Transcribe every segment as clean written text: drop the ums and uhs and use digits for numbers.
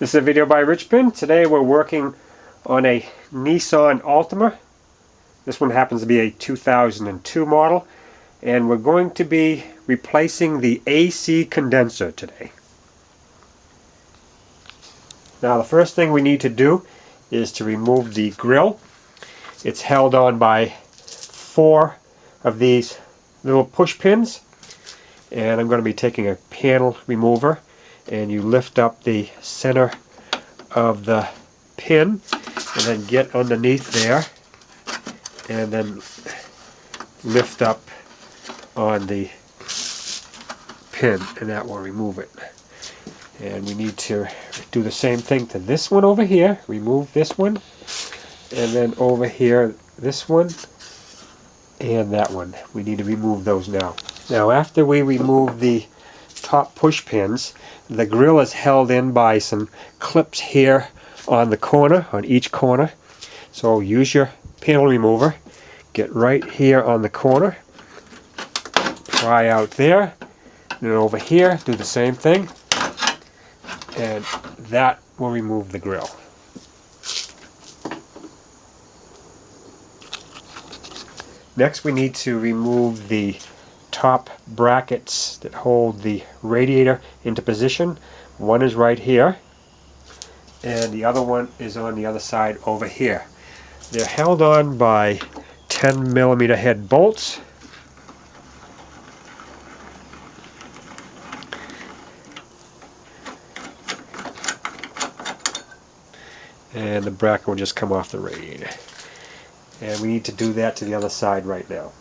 This is a video by Richmond. Today we're working on a Nissan Altima. This one happens to be a 2002 model, and we're going to be replacing the AC condenser today. Now the first thing we need to do is to remove the grill. It's held on by 4 of these little push pins, and I'm going to be taking a panel remover, and you lift up the center of the pin and then get underneath there and then lift up on the pin, and that will remove it. And we need to do the same thing to this one over here. Remove this one, and then over here this one and that one. We need to remove those now. Now after we remove the top push pins, the grill is held in by some clips here on the corner, on each corner. So use your panel remover, get right here on the corner, pry out there, and then over here do the same thing, and that will remove the grill. Next we need to remove the top brackets that hold the radiator into position. One is right here and the other one is on the other side over here. They're held on by 10mm head bolts. And the bracket will just come off the radiator. And we need to do that to the other side right now.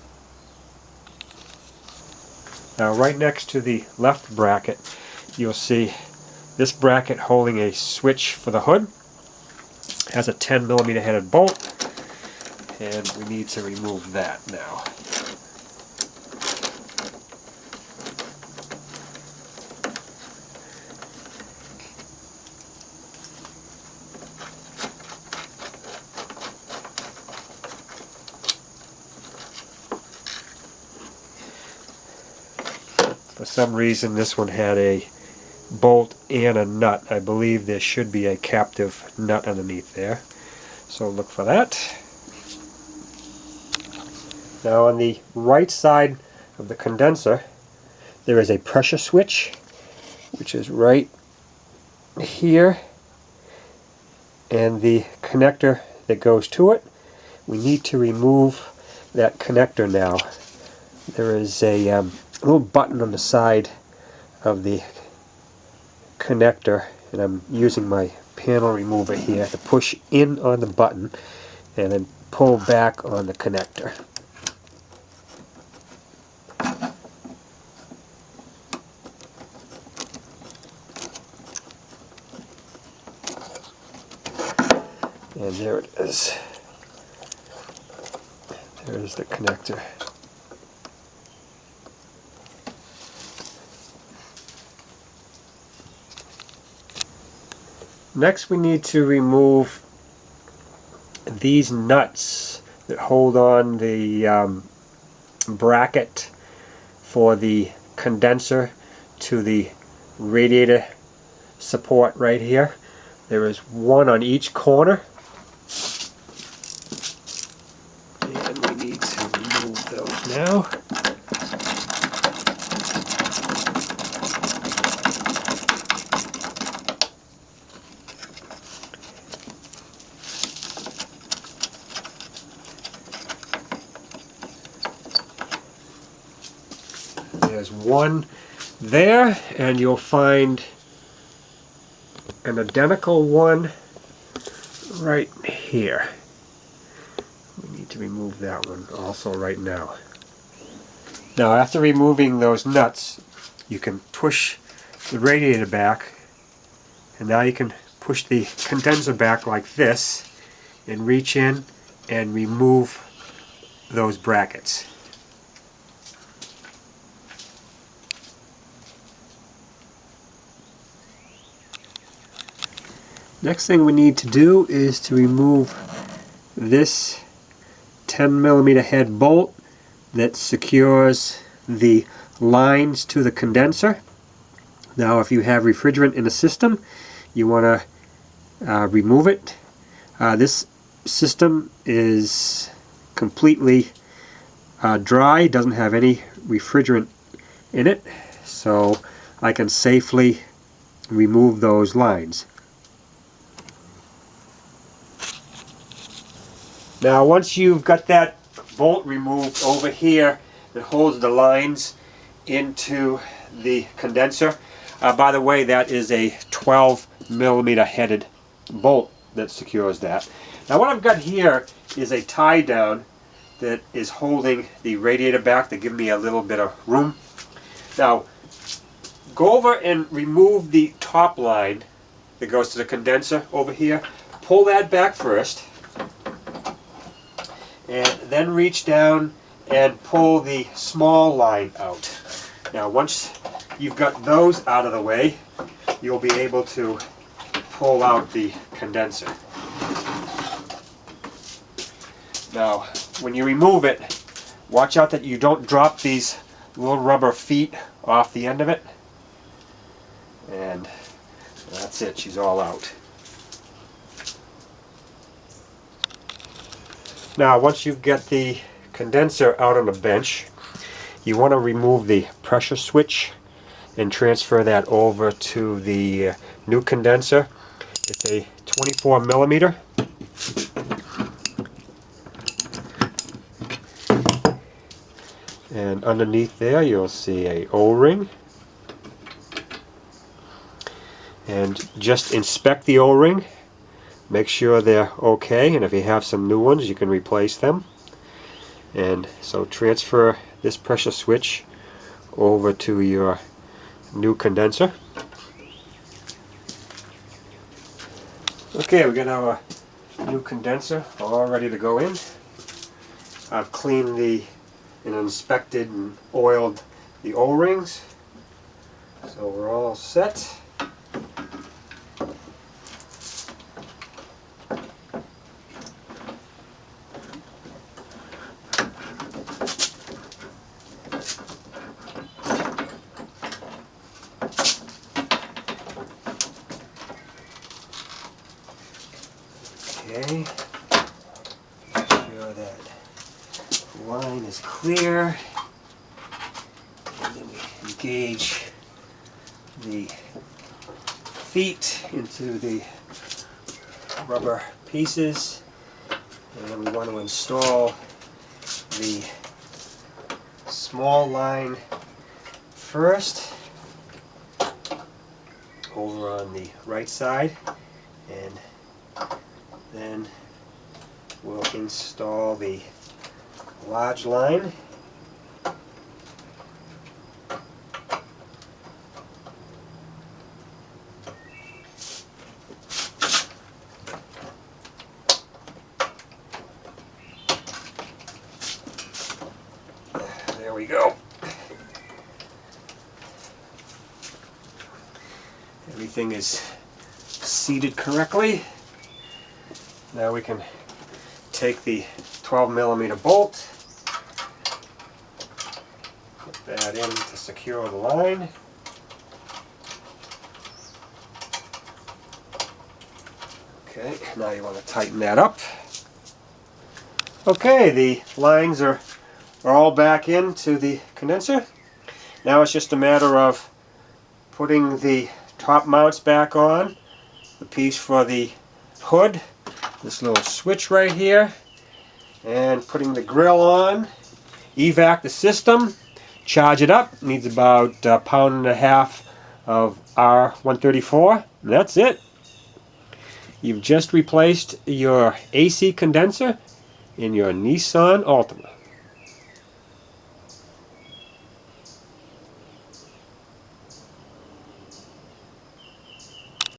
Now right next to the left bracket, you'll see this bracket holding a switch for the hood. It has a 10mm headed bolt, and we need to remove that now. For some reason this one had a bolt and a nut. I believe there should be a captive nut underneath there, so look for that. Now on the right side of the condenser there is a pressure switch, which is right here, and the connector that goes to it. We need to remove that connector now. There is a little button on the side of the connector, and I'm using my panel remover here to push in on the button and then pull back on the connector. And there it is. There's the connector. Next we need to remove these nuts that hold on the bracket for the condenser to the radiator support right here. There is one on each corner, and we need to remove those now. There's one there, and you'll find an identical one right here. We need to remove that one also right now. Now after removing those nuts, you can push the radiator back, and now you can push the condenser back like this and reach in and remove those brackets. Next thing we need to do is to remove this 10mm head bolt that secures the lines to the condenser. Now if you have refrigerant in the system, you want to remove it. This system is completely dry, doesn't have any refrigerant in it, so I can safely remove those lines. Now once you've got that bolt removed over here that holds the lines into the condenser, by the way, that is a 12mm headed bolt that secures that. Now what I've got here is a tie down that is holding the radiator back to give me a little bit of room. Now go over and remove the top line that goes to the condenser over here. Pull that back first, and then reach down and pull the small line out. Now once you've got those out of the way, you'll be able to pull out the condenser. Now when you remove it, watch out that you don't drop these little rubber feet off the end of it. And that's it, she's all out. Now once you've got the condenser out on the bench, you want to remove the pressure switch and transfer that over to the new condenser. It's a 24mm. And underneath there you'll see a O-ring. And just inspect the O-ring. Make sure they're okay, and if you have some new ones you can replace them. And so transfer this pressure switch over to your new condenser. Okay, we got our new condenser all ready to go in. I've cleaned and inspected and oiled the O-rings, so we're all set. Okay, make sure that line is clear, and then we engage the feet into the rubber pieces, and we want to install the small line first over on the right side, and then we'll install the large line. There we go. Everything is seated correctly. Now we can take the 12mm bolt, put that in to secure the line. Okay, now you want to tighten that up. Okay, the lines are all back into the condenser. Now it's just a matter of putting the top mounts back on, the piece for the hood, this little switch right here, and putting the grill on, evac the system, charge it up. Needs about 1.5 pounds of R134, and that's it. You've just replaced your AC condenser in your Nissan Altima.